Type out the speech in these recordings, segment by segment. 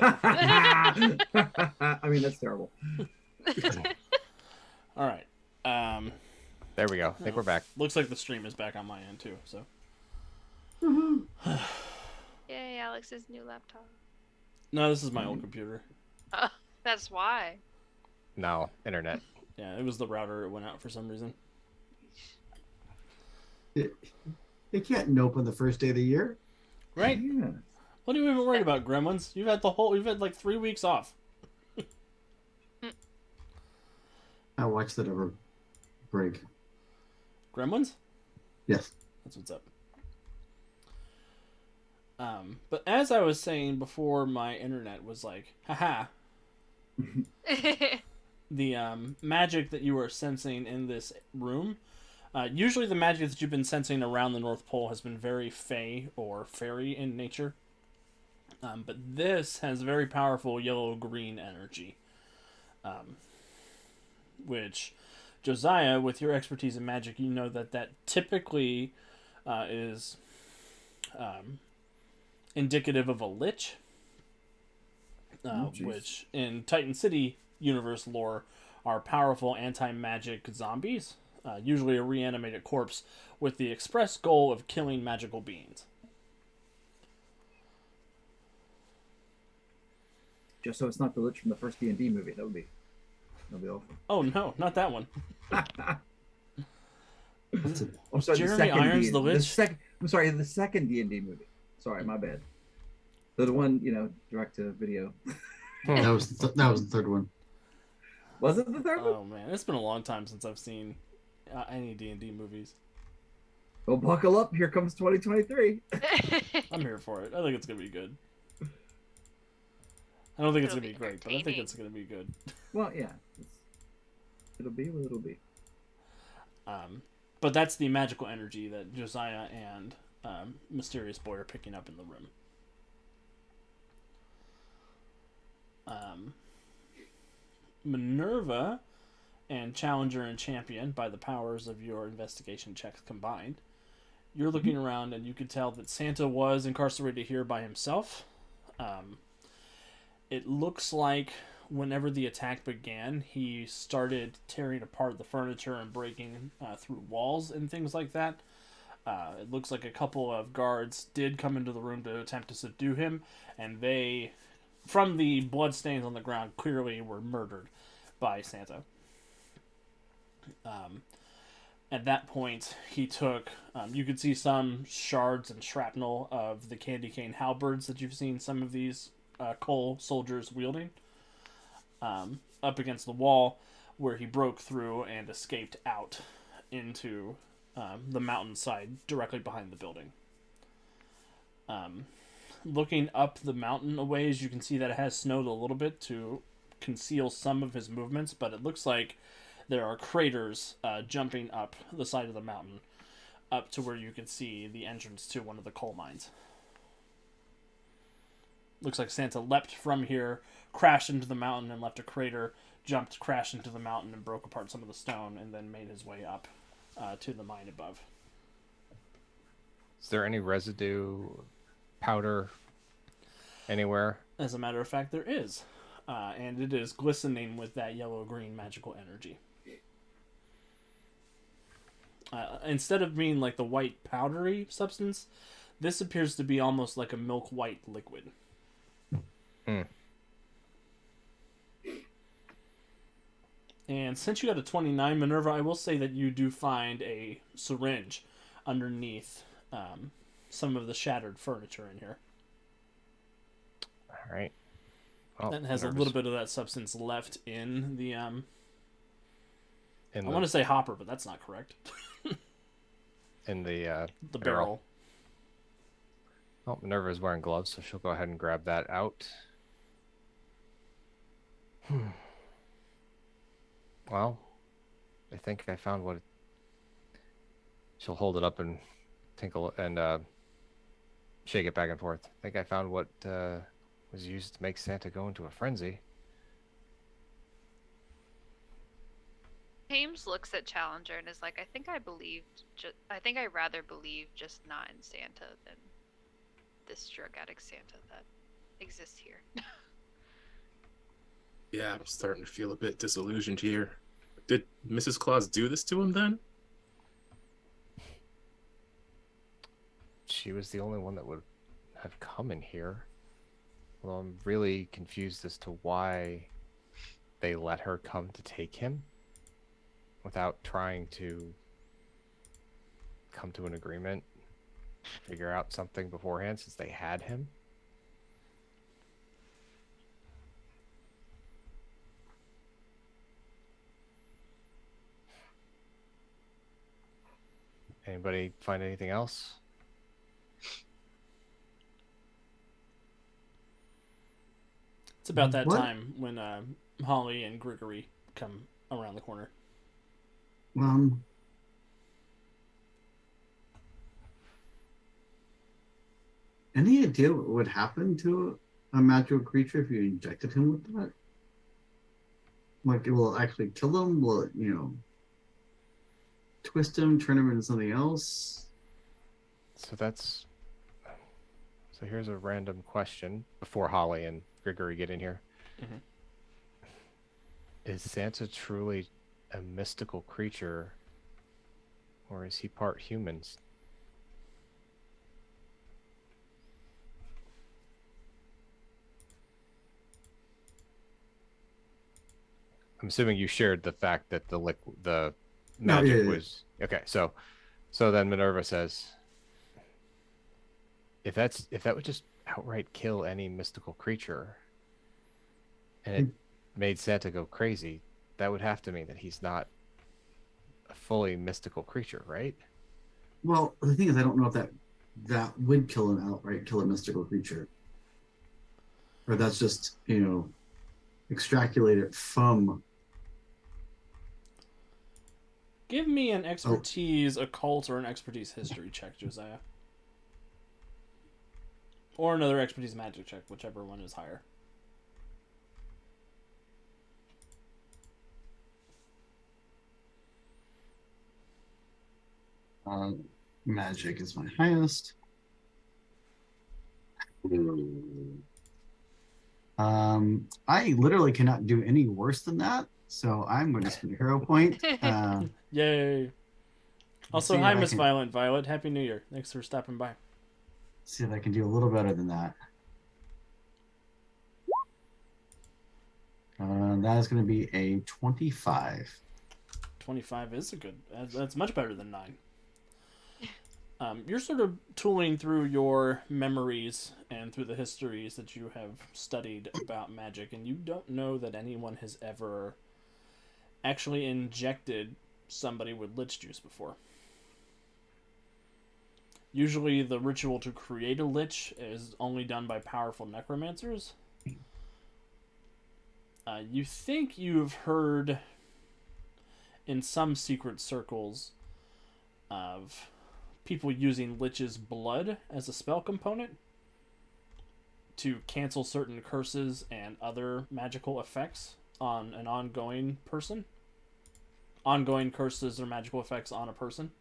I mean, that's terrible. All right. There we go. I think we're back. Looks like the stream is back on my end too. So. Yay, Alex's new laptop. No, this is my old computer. That's why. No, internet. Yeah, it was the router. It went out for some reason. They can't nope on the first day of the year. Right? Yeah. What are you even worried about, Gremlins? You've had like 3 weeks off. I watched that over break. Gremlins? Yes. That's what's up. But as I was saying before, my internet was like, haha. The magic that you are sensing in this room, usually the magic that you've been sensing around the North Pole has been very fey or fairy in nature. But this has very powerful yellow-green energy. Which, Josiah, with your expertise in magic, you know that typically is indicative of a lich. Which, in Titan City universe lore, are powerful anti-magic zombies. Usually a reanimated corpse with the express goal of killing magical beings. Just so it's not the Lich from the first D&D movie. That'd be awful. Oh no, not that one. I'm sorry, Jeremy Irons the Lich? I'm sorry, the second D&D movie. Sorry, my bad. The one, direct to video. That was the third one. Was it the third one? Oh man, it's been a long time since I've seen any D&D movies. Well, buckle up. Here comes 2023. I'm here for it. I think it's gonna be good. I don't think it's gonna be great, but I think it's gonna be good. Well, yeah. It'll be what it'll be. But that's the magical energy that Josiah and Mysterious Boy are picking up in the room. Minerva and Challenger and Champion, by the powers of your investigation checks combined, you're looking around and you can tell that Santa was incarcerated here by himself. It looks like whenever the attack began, he started tearing apart the furniture and breaking through walls and things like that. It looks like a couple of guards did come into the room to attempt to subdue him, and they, from the bloodstains on the ground, clearly were murdered by Santa. At that point, he took, you could see some shards and shrapnel of the candy cane halberds that you've seen some of these Cole soldiers wielding, up against the wall, where he broke through and escaped out into the mountainside directly behind the building. Looking up the mountain a ways, you can see that it has snowed a little bit to conceal some of his movements, but it looks like there are craters jumping up the side of the mountain up to where you can see the entrance to one of the coal mines. Looks like Santa leapt from here, crashed into the mountain and left a crater, jumped, crashed into the mountain and broke apart some of the stone, and then made his way up to the mine above. Is there any residue, powder, anywhere? As a matter of fact, there is. And it is glistening with that yellow-green magical energy. Instead of being like the white powdery substance, this appears to be almost like a milk-white liquid. And since you got a 29, Minerva, I will say that you do find a syringe underneath some of the shattered furniture in here. All right. Well, That has a little bit of that substance left in the I in want to say hopper, but that's not correct. in the barrel. Oh, Minerva's wearing gloves, so she'll go ahead and grab that out. Well, I think I found what. She'll hold it up and tinkle and shake it back and forth. I think I found what was used to make Santa go into a frenzy. James looks at Challenger and is like, I think I rather believe just not in Santa than this drug addict Santa that exists here. Yeah, I'm starting to feel a bit disillusioned here. Did Mrs. Claus do this to him then? She was the only one that would have come in here. Well, I'm really confused as to why they let her come to take him without trying to come to an agreement, figure out something beforehand since they had him. Anybody find anything else? It's about that What? time when Holly and Grigory come around the corner. Any idea what would happen to a magical creature if you injected him with that? Like, will it actually kill him? Will it, twist him, turn him into something else? So here's a random question before Holly and Grigory get in here. Mhm. Is Santa truly a mystical creature, or is he part humans? I'm assuming you shared the fact that the No, magic yeah. was okay. So then Minerva says, if that would just outright kill any mystical creature, and it made Santa go crazy, that would have to mean that he's not a fully mystical creature, right? Well, the thing is, I don't know if that would kill him outright, kill a mystical creature, or that's just extrapolated from. Give me an expertise occult or an expertise history check, Josiah. Or another expertise magic check, whichever one is higher. Magic is my highest. I literally cannot do any worse than that, so I'm going to spend a hero point. Yay! Also, see hi, if I Miss can- Violet. Happy New Year. Thanks for stopping by. See if I can do a little better than that. That is going to be a 25. 25 is a good. That's much better than 9. You're sort of tooling through your memories and through the histories that you have studied about magic, and you don't know that anyone has ever actually injected somebody with lich juice before. Usually the ritual to create a lich is only done by powerful necromancers. You think you've heard in some secret circles of people using lich's blood as a spell component to cancel certain curses and other magical effects on an ongoing person. Ongoing curses or magical effects on a person.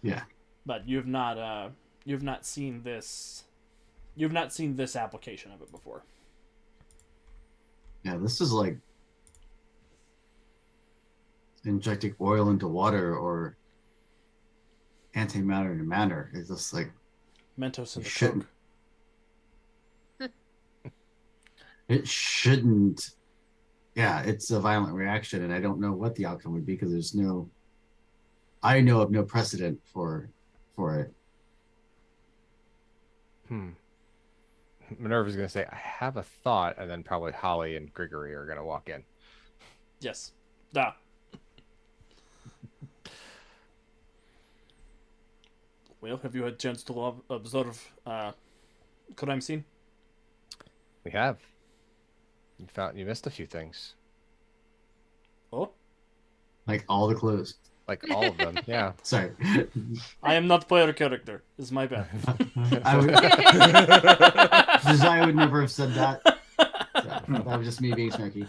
Yeah. But you've not seen this application of it before. Yeah, this is like injecting oil into water or antimatter into matter. It's just like Mentos in the shouldn't. Coke. It shouldn't. Yeah, it's a violent reaction, and I don't know what the outcome would be because I know of no precedent for it. Minerva's going to say, I have a thought, and then probably Holly and Grigory are going to walk in. Yes. Da. Well, have you had a chance to observe crime scene? We have. You missed a few things. Oh? Like all the clues. Like all of them, yeah. Sorry. I am not player character. Is my bad. Josiah would never have said that. So, that was just me being snarky.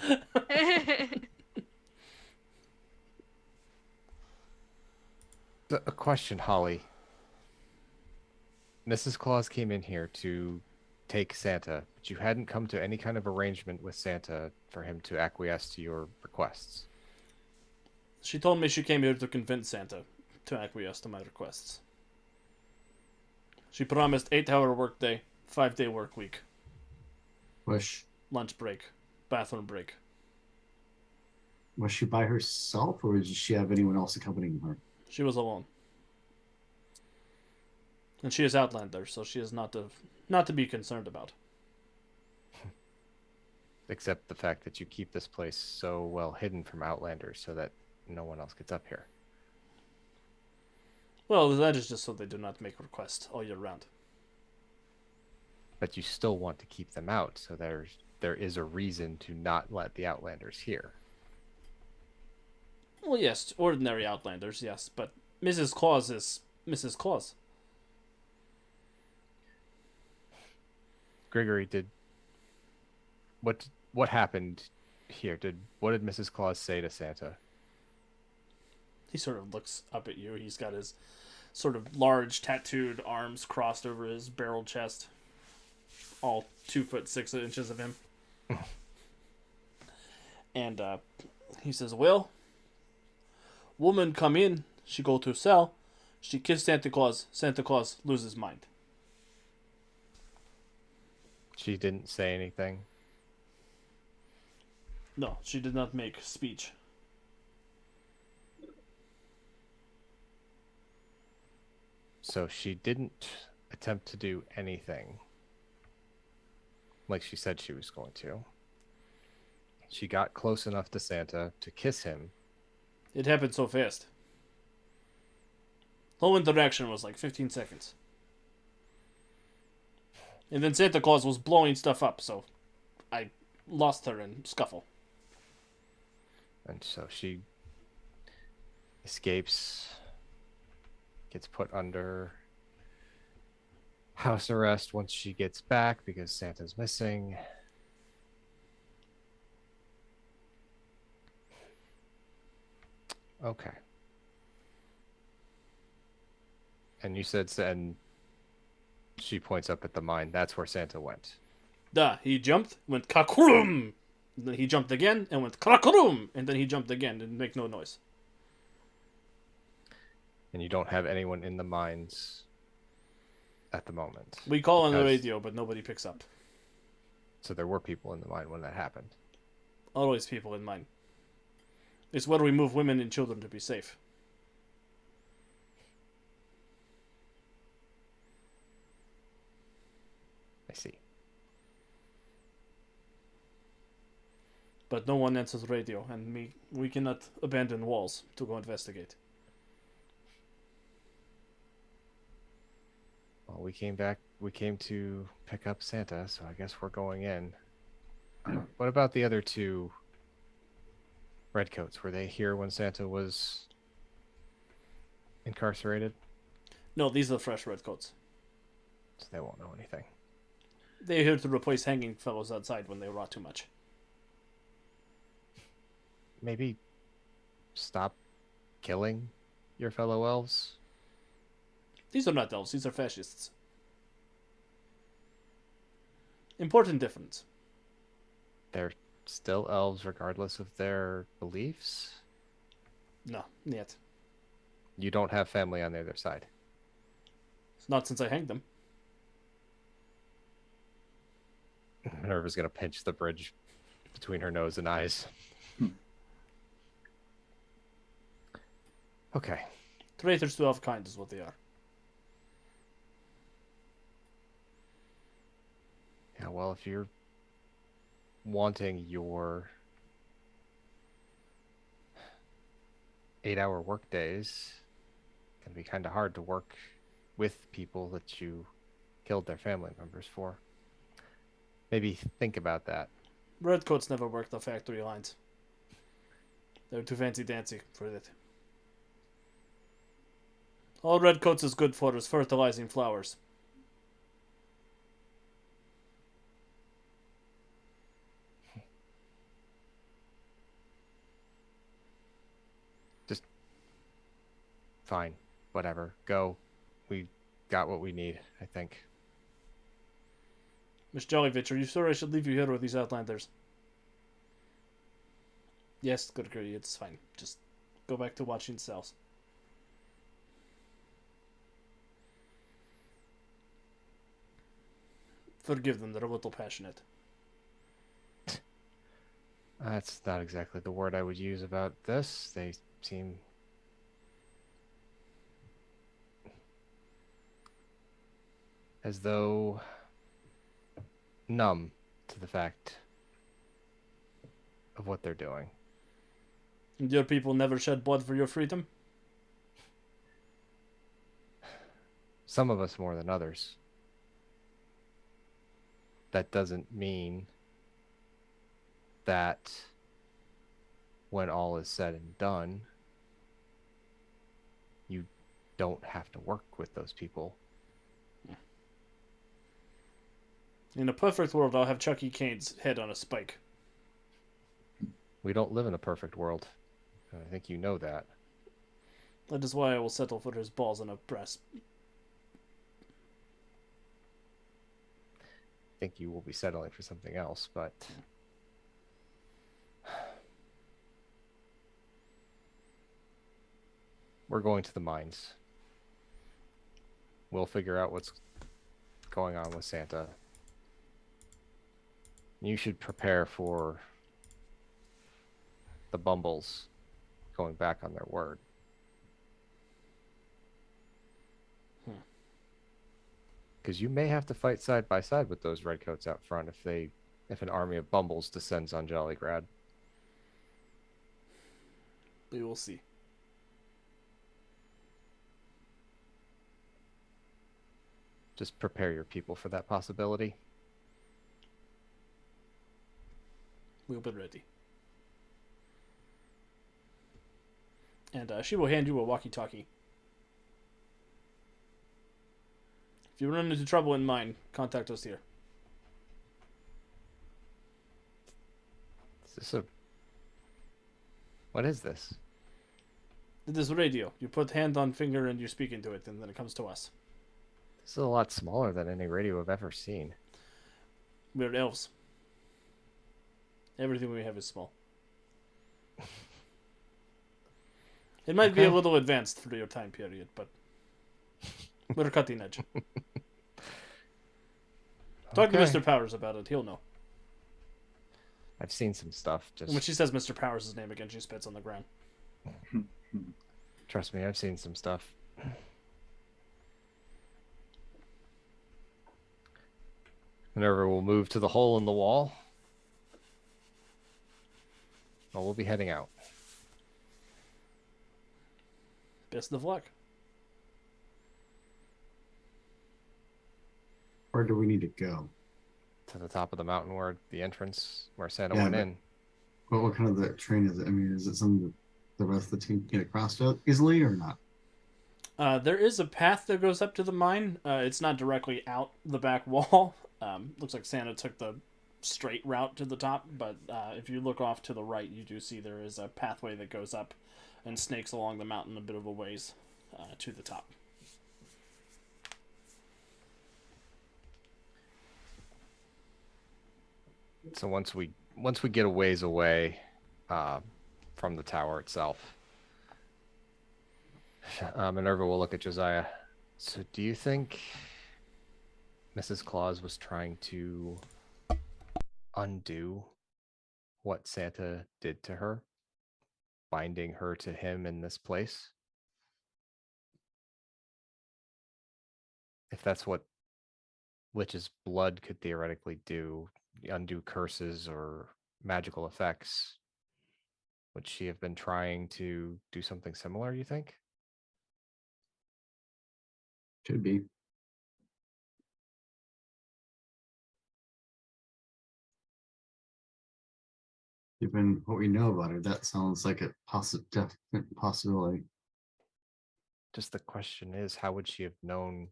A question, Holly. Mrs. Claus came in here to take Santa, but you hadn't come to any kind of arrangement with Santa for him to acquiesce to your requests. She told me she came here to convince Santa to acquiesce to my requests. She promised 8-hour workday, 5-day work week, lunch break, bathroom break. Was she by herself, or did she have anyone else accompanying her? She was alone. And she is Outlander, so she is not to be concerned about. Except the fact that you keep this place so well hidden from Outlanders so that no one else gets up here. Well, that is just so they do not make requests all year round. But you still want to keep them out, so there is a reason to not let the Outlanders here. Well, yes, ordinary Outlanders, yes, but Mrs. Claus is Mrs. Claus. Grigory, what happened here? What did Mrs. Claus say to Santa? He sort of looks up at you. He's got his sort of large tattooed arms crossed over his barrel chest. All 2'6" of him. And he says, well, woman come in, she go to cell, she kiss Santa Claus loses mind. She didn't say anything. No, she did not make speech. So she didn't attempt to do anything like she said she was going to. She got close enough to Santa to kiss him. It happened so fast. The whole interaction was like 15 seconds. And then Santa Claus was blowing stuff up, so I lost her in scuffle. And so she escapes, gets put under house arrest once she gets back because Santa's missing. Okay. And you said, and she points up at the mine. That's where Santa went. Duh, he jumped, went kakroom! Then he jumped again and went kakroom! And then he jumped again and make no noise. And you don't have anyone in the mines at the moment. We call on the because- radio, but nobody picks up. So there were people in the mine when that happened. Always people in mind. It's where we move women and children to be safe. I see. But no one answers radio, and we cannot abandon walls to go investigate. Well, we came to pick up Santa, so I guess we're going in. What about the other two redcoats? Were they here when Santa was incarcerated? No, these are fresh redcoats. So they won't know anything. They're here to replace hanging fellows outside when they rot too much. Maybe stop killing your fellow elves? These are not elves, these are fascists. Important difference. They're still elves regardless of their beliefs? No, yet. You don't have family on the other side. Not since I hanged them. Minerva's gonna pinch the bridge between her nose and eyes. Okay. Traitors to elfkind is what they are. Yeah, well, if you're wanting your 8-hour work days, it can be kind of hard to work with people that you killed their family members for. Maybe think about that. Redcoats never worked the factory lines. They're too fancy-dancy for it. All redcoats is good for is fertilizing flowers. Fine, whatever. Go. We got what we need, I think. Miss Jollyvich, are you sure I should leave you here with these Outlanders? Yes, good agree. It's fine. Just go back to watching cells. Forgive them, they're a little passionate. That's not exactly the word I would use about this. They seem as though numb to the fact of what they're doing. And your people never shed blood for your freedom? Some of us more than others. That doesn't mean that when all is said and done, you don't have to work with those people. In a perfect world, I'll have Chucky Cane's head on a spike. We don't live in a perfect world. And I think you know that. That is why I will settle for his balls in a press. I think you will be settling for something else, but we're going to the mines. We'll figure out what's going on with Santa. You should prepare for the Bumbles going back on their word. Because you may have to fight side by side with those redcoats out front if an army of Bumbles descends on Jollygrad. We will see. Just prepare your people for that possibility. We'll be ready. And she will hand you a walkie-talkie. If you run into trouble in mine, contact us here. Is this a... What is this? It is radio. You put hand on finger and you speak into it, and then it comes to us. This is a lot smaller than any radio I've ever seen. We're elves. Everything we have is small. It might be a Okay. little advanced for your time period, but we're cutting edge. Talk to Okay. Mr. Powers about it. He'll know. I've seen some stuff. And when Just she says Mr. Powers' name again, she spits on the ground. trust me, I've seen some stuff. Minerva will move to the hole in the wall. Well, we'll be heading out. Best of luck. Where do we need to go? To the top of the mountain where the entrance, where Santa Yeah, went but- in. What kind of the train is it? I mean, is it something that the rest of the team can get across to easily or not? There is a path that goes up to the mine. It's not directly out the back wall. Looks like Santa took the straight route to the top, but if you look off to the right, you do see there is a pathway that goes up and snakes along the mountain a bit of a ways to the top. So once we get a ways away from the tower itself, Minerva will look at Josiah. So do you think Mrs. Claus was trying to undo what Santa did to her, binding her to him in this place? If that's what witch's blood could theoretically do, undo curses or magical effects, would she have been trying to do something similar, you think? Should be. Given what we know about her, that sounds like a definite possibility. Just the question is, how would she have known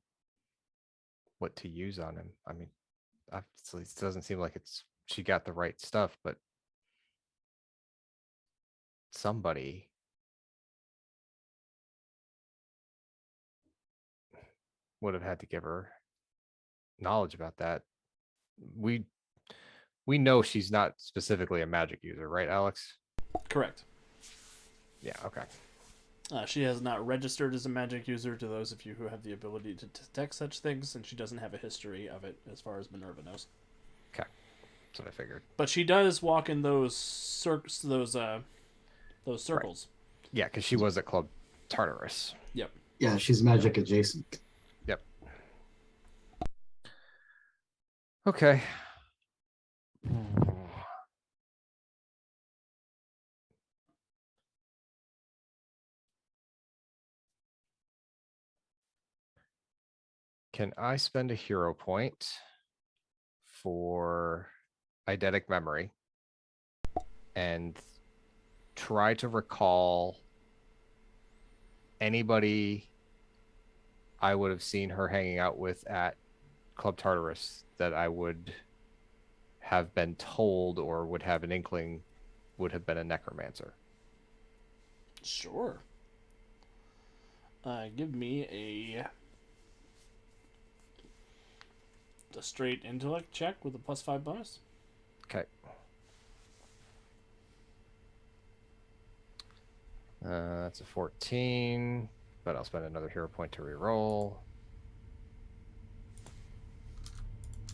what to use on him? I mean, obviously, it doesn't seem like she got the right stuff, but somebody would have had to give her knowledge about that we know she's not specifically a magic user, right, Alex? Correct. Yeah. Okay. She has not registered as a magic user to those of you who have the ability to detect such things, and she doesn't have a history of it as far as Minerva knows. Okay. That's what I figured. But she does walk in those circles. Yeah, because she was at Club Tartarus. Yep. Yeah, she's magic adjacent. Yep. Okay. Can I spend a hero point for eidetic memory and try to recall anybody I would have seen her hanging out with at Club Tartarus that I would have been told or would have an inkling would have been a necromancer? Sure. Give me a straight intellect check with a +5 bonus. Okay. That's a 14, but I'll spend another hero point to reroll.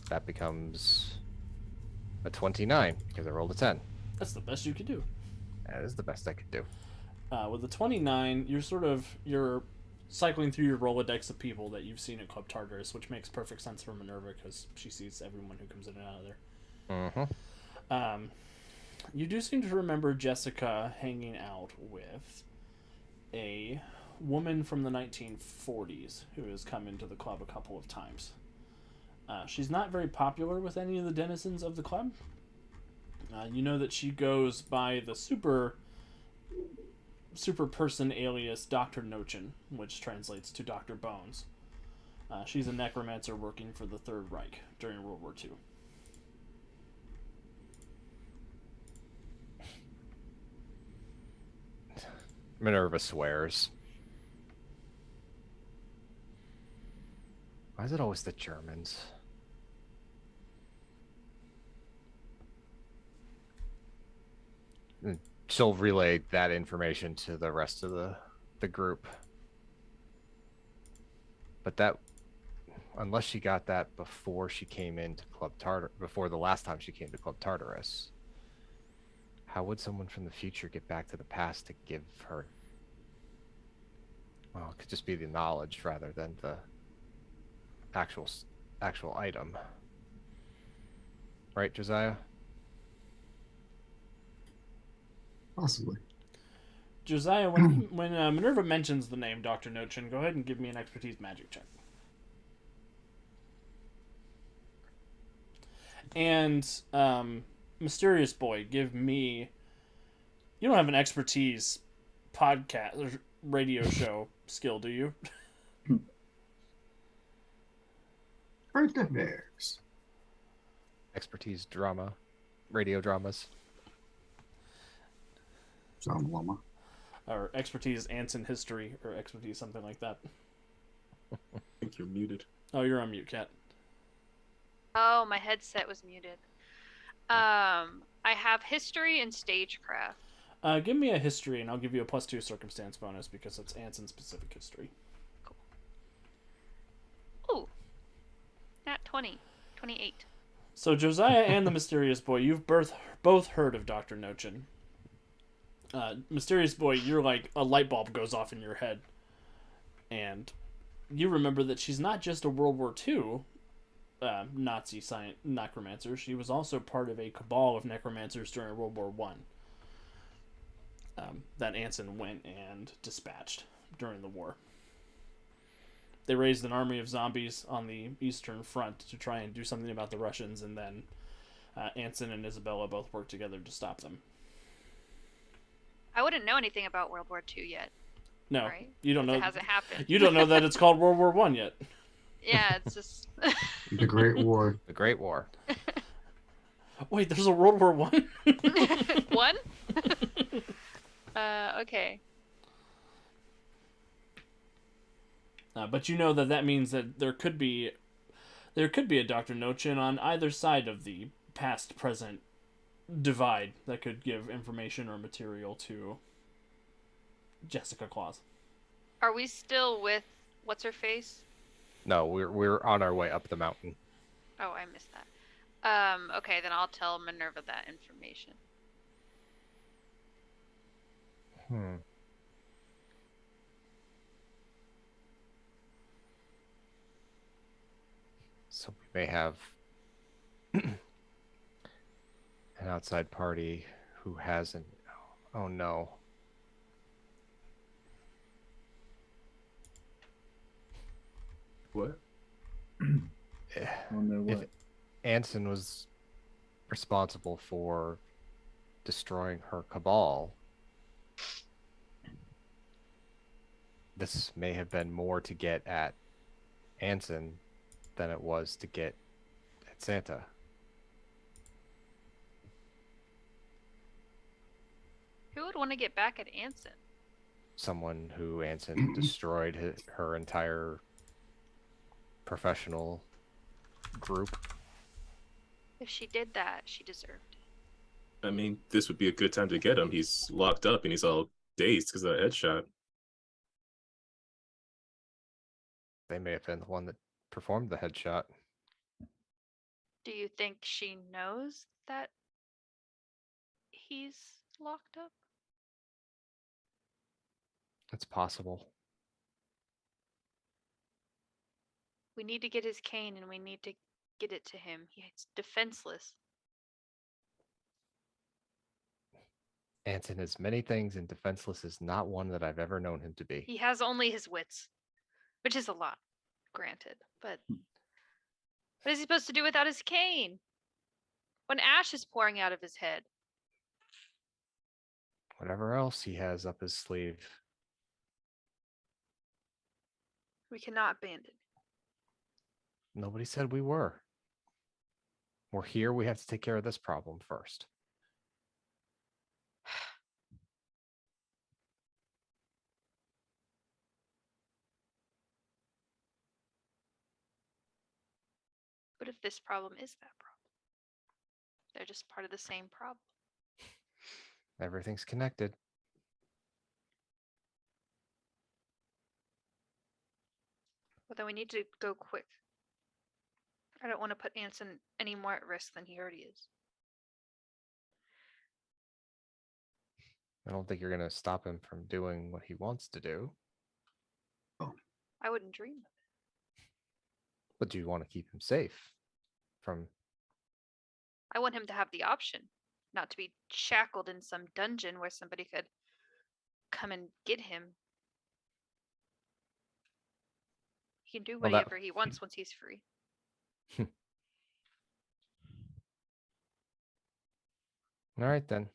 That becomes a 29 because I rolled a 10. That's the best you could do. That is the best I could do. With the 29, you're cycling through your Rolodex of people that you've seen at Club Tartarus, which makes perfect sense for Minerva because she sees everyone who comes in and out of there. Mm-hmm. You do seem to remember Jessica hanging out with a woman from the 1940s who has come into the club a couple of times. She's not very popular with any of the denizens of the club. You know that she goes by the super person alias Dr. Nochin, which translates to Dr. Bones. She's a necromancer working for the Third Reich during World War II. Minerva swears. Why is it always the Germans? And she'll relay that information to the rest of the group. But that, unless she got that before she came into Club Tartar, before the last time she came to Club Tartarus, how would someone from the future get back to the past to give her? Well, it could just be the knowledge rather than the actual item. Right, Josiah? Possibly. Josiah, when Minerva mentions the name Dr. Nochin, go ahead and give me an expertise magic check. And Mysterious Boy, give me... You don't have an expertise podcast or radio show skill, do you? Current affairs. Expertise drama, radio dramas. Drama. Or expertise Anson history, or expertise something like that. I think you're muted. Oh, you're on mute, Kat. Oh, my headset was muted. I have history and stagecraft. Give me a history, and I'll give you a +2 circumstance bonus because it's Anson-specific history. Ooh. Nat 20. 28. So Josiah and the Mysterious Boy, you've both heard of Dr. Nochin. Mysterious Boy, you're like, a light bulb goes off in your head. And you remember that she's not just a World War II Nazi necromancer. She was also part of a cabal of necromancers during World War I. That Anson went and dispatched during the war. They raised an army of zombies on the Eastern Front to try and do something about the Russians, and then Anson and Isabella both worked together to stop them. I wouldn't know anything about World War II yet. No, Right? you don't know. It hasn't happened. You don't know that it's called World War I yet. Yeah, it's just... The Great War. The Great War. Wait, there's a World War One? One? Okay. But you know that means that there's There could be a Dr. Nochin on either side of the past-present divide that could give information or material to Jessica Claus. Are we still with what's her face? No, we're on our way up the mountain. Oh, I missed that. Okay, then I'll tell Minerva that information. So we may have an outside party who hasn't. Oh no. What? I don't know If what. Anson was responsible for destroying her cabal, this may have been more to get at Anson than it was to get at Santa. Who would want to get back at Anson? Someone who Anson destroyed her entire professional group. If she did that, she deserved it. I mean, this would be a good time to get him. He's locked up and he's all dazed because of that headshot. They may have been the one that performed the headshot. Do you think she knows that he's locked up? It's possible. We need to get his cane and we need to get it to him. He's defenseless. Anson is many things, and defenseless is not one that I've ever known him to be. He has only his wits, which is a lot, granted. But what is he supposed to do without his cane? When ash is pouring out of his head. Whatever else he has up his sleeve. We cannot abandon. Nobody said we were. We're here. We have to take care of this problem first. What if this problem is that problem? They're just part of the same problem. Everything's connected. Well, then we need to go quick. I don't want to put Anson any more at risk than he already is. I don't think you're going to stop him from doing what he wants to do. I wouldn't dream of it. But do you want to keep him safe from... I want him to have the option, not to be shackled in some dungeon where somebody could come and get him. He can do Well, that- whatever he wants once he's free. All right, then.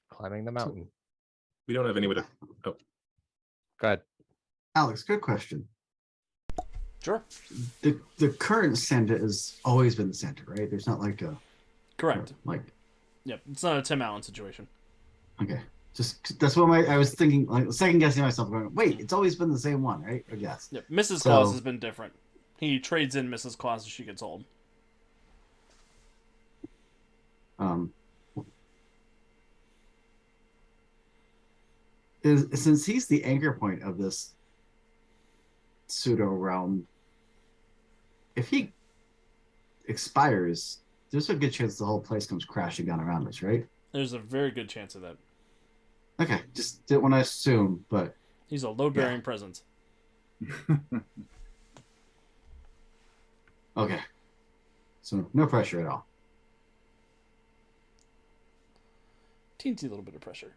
Climbing the mountain. We don't have any way to. Oh, Go ahead. Alex, good question. Sure. The current Santa has always been the Santa, right? There's not like a Correct. like Yep. It's not a Tim Allen situation. okay. Just that's what I was thinking, like second guessing myself, going, wait, it's always been the same one, right? Or yes. Yep. Mrs. So- Claus has been different. He trades in Mrs. Claus as she gets old. Since he's the anchor point of this pseudo realm, if he expires, there's a good chance the whole place comes crashing down around us, right? There's a very good chance of that. Okay, just didn't want to assume, but He's a load-bearing presence. okay. So no pressure at all. Teensy little bit of pressure.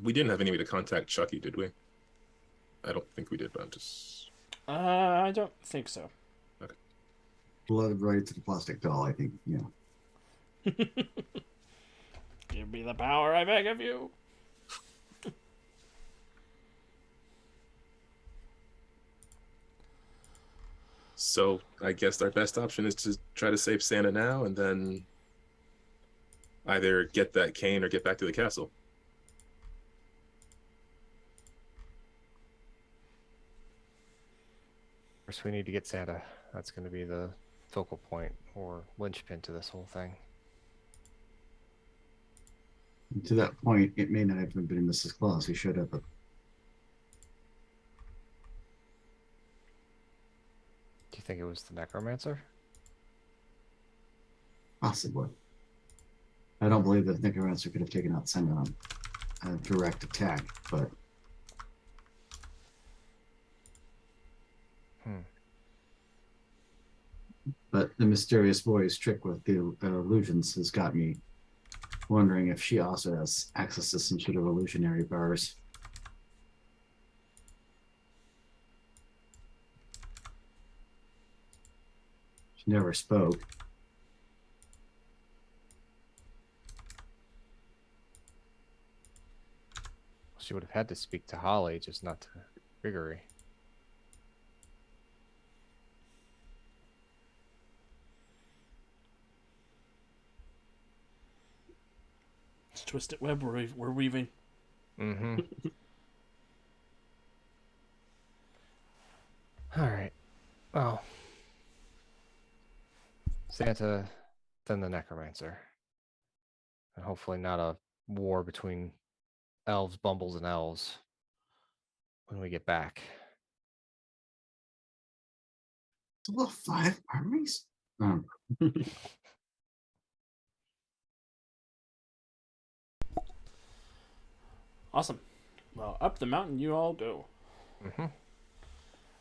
We didn't have any way to contact Chucky, did we? I don't think we did, but I'm just. I don't think so. Blood right to the plastic doll, I think, yeah. Give me the power, I beg of you. So I guess our best option is to try to save Santa now, and then either get that cane or get back to the castle. course, we need to get Santa. That's going to be the focal point or linchpin to this whole thing. And to that point, it may not have even been Mrs. Claus who showed up. Do you think it was the necromancer? Possibly. I don't believe that Necromancer could have taken out Santa on a direct attack, but but the mysterious boy's trick with the illusions has got me wondering if she also has access to some sort of illusionary powers. She never spoke. She would have had to speak to Holly, just not to Grigory. It's twisted web we're weaving. Mm-hmm. All right. Well, Santa, then the necromancer, and hopefully not a war between elves, bumbles, and elves when we get back. Well, 5 armies? Awesome. Well, up the mountain you all go. Mm-hmm.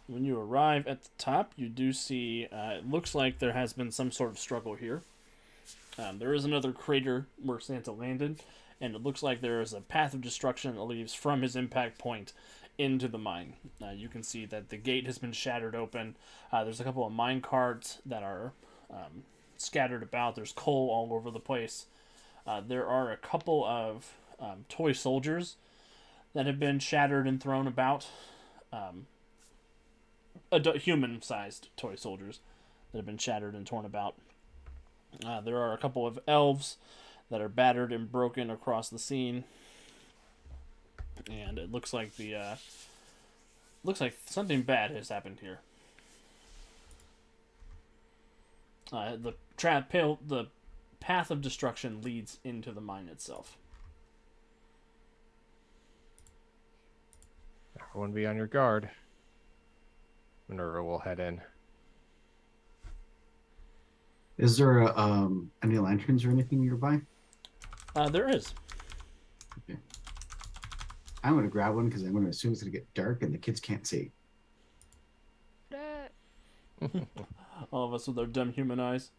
When you arrive at the top, you do see, it looks like there has been some sort of struggle here. There is another crater where Santa landed, and it looks like there is a path of destruction that leads from his impact point into the mine. You can see that the gate has been shattered open. There's a couple of mine carts that are scattered about. There's coal all over the place. There are a couple of toy soldiers that have been shattered and thrown about. Human-sized toy soldiers that have been shattered and torn about. There are a couple of elves that are battered and broken across the scene, and it looks like something bad has happened here. The path of destruction leads into the mine itself. Everyone be on your guard. Minerva will head in. Is there any lanterns or anything nearby? There is. Okay. I'm going to grab one because I'm going to assume it's going to get dark and the kids can't see. All of us with our dumb human eyes.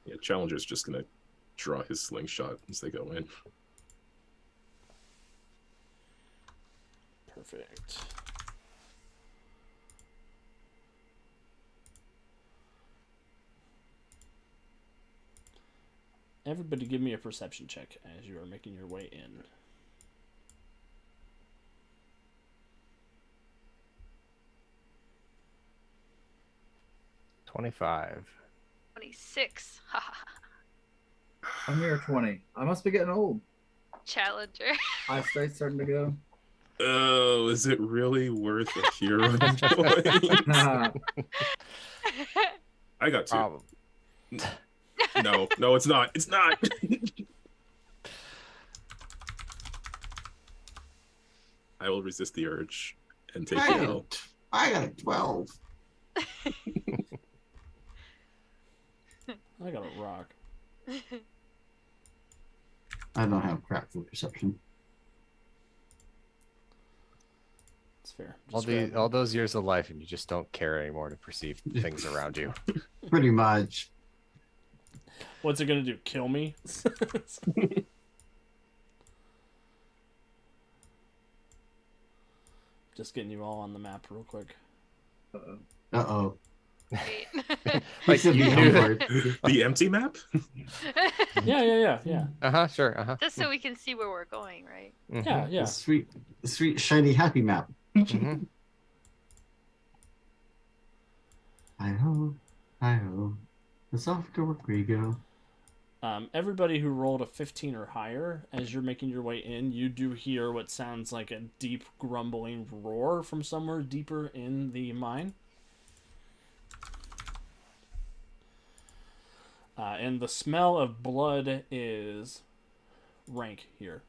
Yeah, Challenger's just gonna draw his slingshot as they go in. Perfect. Everybody give me a perception check as you are making your way in. $25. 26. I'm here 20. I must be getting old. Challenger. Eyesight's starting to go. Oh, is it really worth a hero point? I got 2. Problem. No, it's not. It's not. I will resist the urge and take the L. I got a 12. I got a rock. I don't have crap for perception. It's fair. All those years of life, and you just don't care anymore to perceive things around you. Pretty much. What's it gonna do? Kill me? Just getting you all on the map real quick. Uh-oh. Uh-oh. Wait. Like, Said you the knew M that- word. The empty map? Yeah. Uh-huh, sure, uh-huh. Just so we can see where we're going, right? Mhm. Yeah. The sweet, shiny, happy map. Mhm. Hi-ho, hi-ho. It's off to work we go. Everybody who rolled a 15 or higher, as you're making your way in, you do hear what sounds like a deep grumbling roar from somewhere deeper in the mine. And the smell of blood is rank here.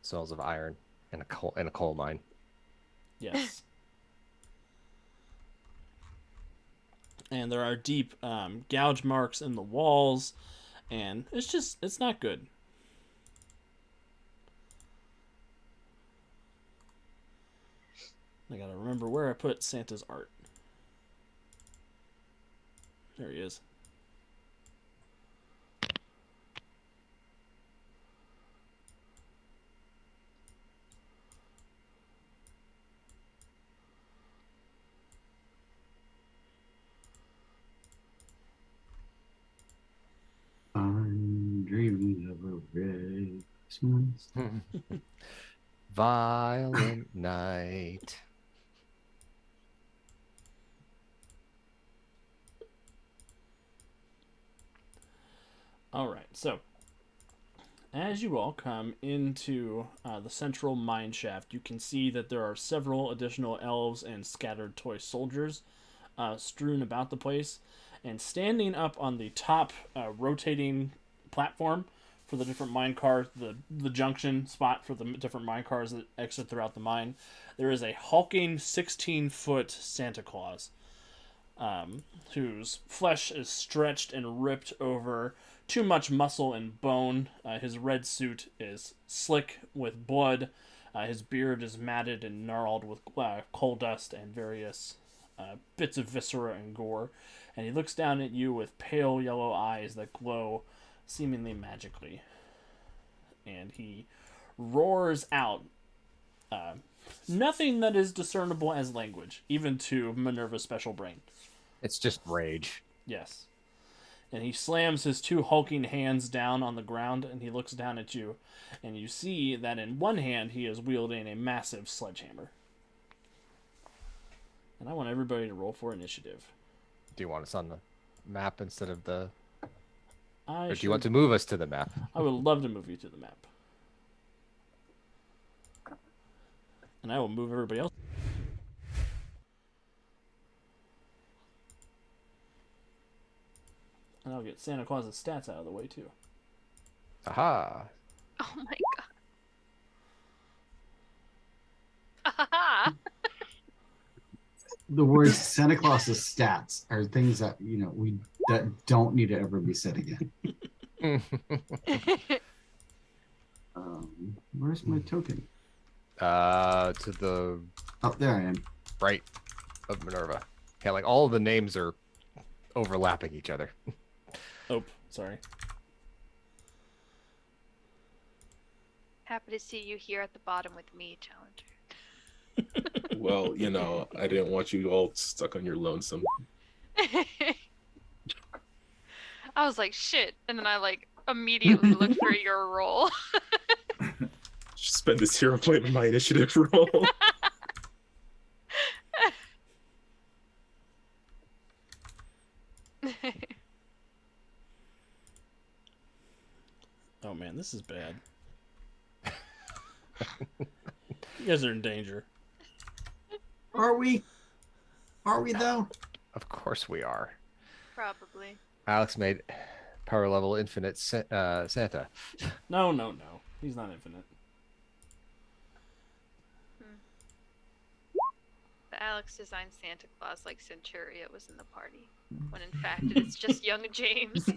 Smells of iron in a coal mine. Yes. And there are deep gouge marks in the walls, and it's not good. I gotta remember where I put Santa's art. There he is. I'm dreaming of a red Christmas. Violent night. All right, so as you all come into the central mine shaft, you can see that there are several additional elves and scattered toy soldiers strewn about the place. And standing up on the top rotating platform for the different mine cars, the junction spot for the different mine cars that exit throughout the mine, there is a hulking 16-foot Santa Claus whose flesh is stretched and ripped over too much muscle and bone. His red suit is slick with blood. His beard is matted and gnarled with coal dust and various bits of viscera and gore. And he looks down at you with pale yellow eyes that glow seemingly magically. And he roars out nothing that is discernible as language, even to Minerva's special brain. It's just rage. Yes. And he slams his two hulking hands down on the ground, and he looks down at you, and you see that in one hand he is wielding a massive sledgehammer. And I want everybody to roll for initiative. Do you want us on the map instead of the... Or do you want to move us to the map? I would love to move you to the map. And I will move everybody else. And I'll get Santa Claus's stats out of the way, too. Aha! Oh my god. Ah, The words Santa Claus's stats are things that that don't need to ever be said again. Where's my token? To the Oh, there I am. right of Minerva. Yeah, like all of the names are overlapping each other. Oh, sorry. happy to see you here at the bottom with me, Challenger. Well, I didn't want you all stuck on your lonesome. I was like, shit. And then I immediately looked for your role. Spend this 0 point in my initiative roll. Oh man, this is bad. You guys are in danger. Are we? Are we though? Of course we are. Probably. Alex made power level infinite Santa. No. He's not infinite. But Alex designed Santa Claus like Centuria was in the party, when in fact it's just young James.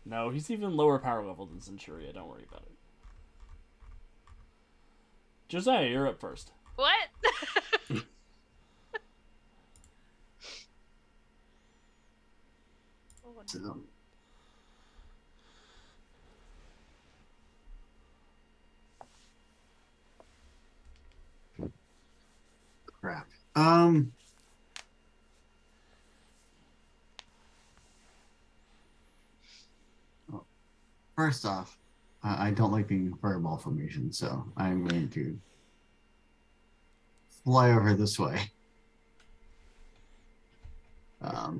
No, he's even lower power level than Centuria. Don't worry about it. Josiah, you're up first. What? So, crap. First off, I don't like being in fireball formation, so I'm going to fly over this way. Yeah,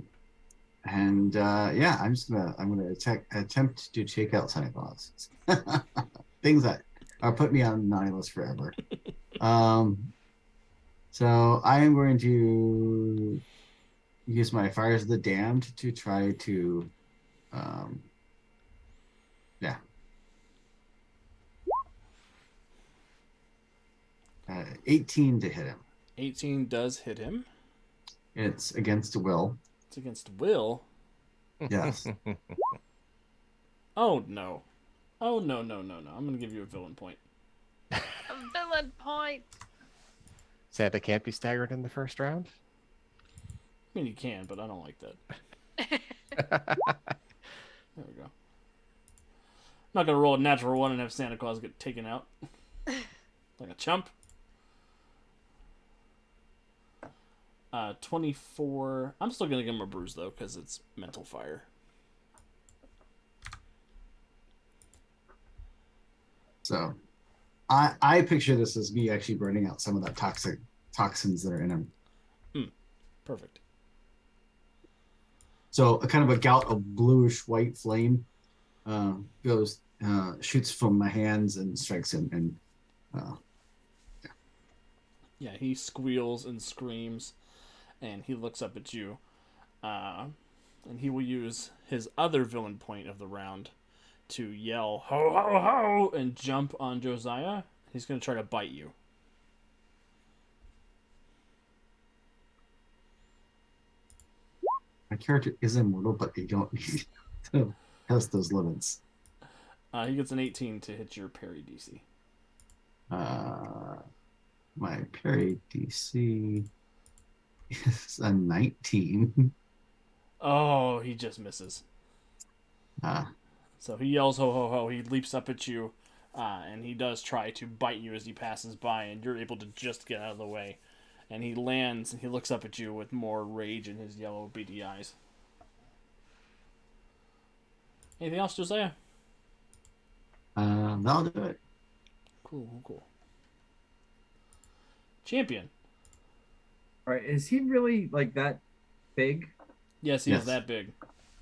I'm gonna attempt to take out Santa Claus. Things that are put me on the naughty list forever. So I am going to use my Fires of the Damned to try to, yeah. 18 to hit him. 18 does hit him. It's against will. It's against will. Yes. Oh no. Oh no. I'm gonna give you a villain point. A villain point. Santa can't be staggered in the first round. I mean, you can, but I don't like that. There we go. I'm not gonna roll a natural one and have Santa Claus get taken out like a chump. 24. I'm still gonna give him a bruise though, because it's mental fire. So, I picture this as me actually burning out some of that toxins that are in him. Perfect. So a kind of a gout of bluish white flame shoots from my hands and strikes him, and Yeah, he squeals and screams, and he looks up at you, and he will use his other villain point of the round to yell "ho ho ho" and jump on Josiah. He's going to try to bite you. my character is immortal, but they don't need to test those limits. He gets an 18 to hit your parry DC. My parry DC is a 19. Oh, he just misses. So he yells "ho ho ho." He leaps up at you, and he does try to bite you as he passes by, and you're able to just get out of the way. And he lands, and he looks up at you with more rage in his yellow beady eyes. Anything else, Josiah? That'll do it. Cool. Champion. All right, is he really like that big? Yes, he Yes. is that big.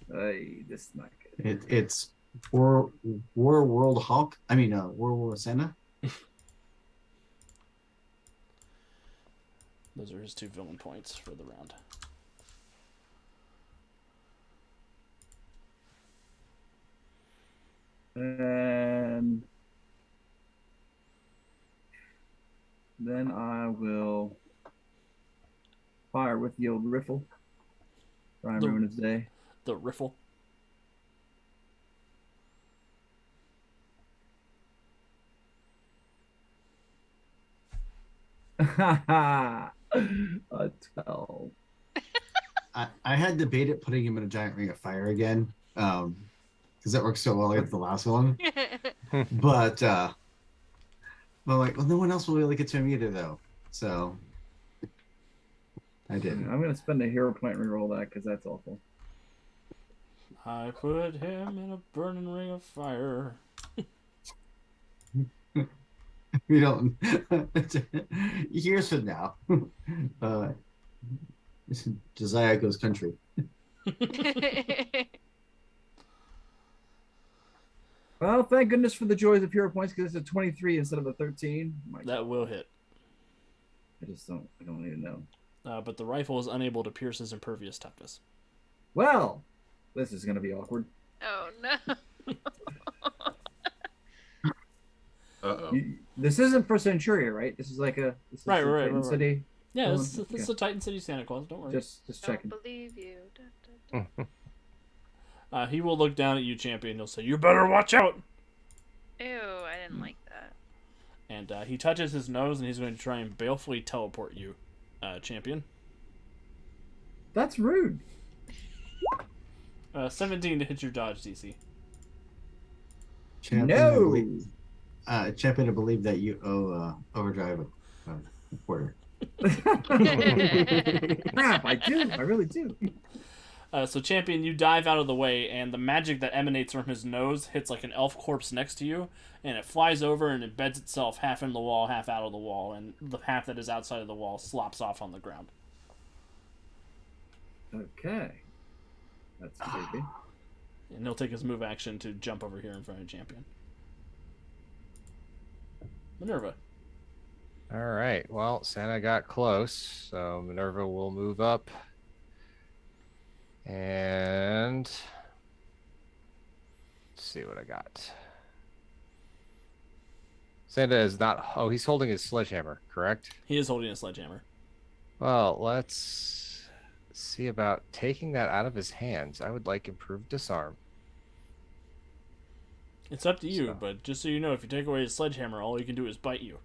This is not good. It's War World Hulk. I mean, War Santa. Those are his 2 villain points for the round. And then I will fire with the old riffle. Try and The- ruin his day. The riffle. A 12. I had debated putting him in a giant ring of fire again, because that works so well against the last one. But I'm like, well, no one else will really get to him either, though. So I didn't. I'm gonna spend a hero point and reroll that because that's awful. I put him in a burning ring of fire. We don't. Years from now, Josiah goes country. Well, thank goodness for the joys of hero points because it's a 23 instead of a 13. My That will hit. I don't even know. But the rifle is unable to pierce his impervious toughness. Well, this is gonna be awkward. Oh no. Uh-oh. This isn't for Centuria, right? This is like this is Right, the right, Titan right. City. Yeah, Oh, this is the Titan City Santa Claus. Don't worry. Just Don't checking. believe you. Da, da, da. He will look down at you, champion. He'll say, "You better watch out." Ew, I didn't like that. And he touches his nose, and he's going to try and balefully teleport you, champion. That's rude. 17 to hit your dodge, DC. Champion, No. I believe, champion, I believe that you owe Overdrive a quarter. Crap, I do. I really do. So, champion, you dive out of the way, and the magic that emanates from his nose hits like an elf corpse next to you, and it flies over and embeds itself half in the wall, half out of the wall, and the half that is outside of the wall slops off on the ground. Okay. That's creepy. And he'll take his move action to jump over here in front of champion. Minerva. All right. Well, Santa got close, so Minerva will move up. And let's see what I got. Santa is not. Oh, he's holding his sledgehammer, correct? He is holding a sledgehammer. Well, let's see about taking that out of his hands. I would like improved disarm. It's up to you, So- but just so you know, if you take away his sledgehammer, all he can do is bite you.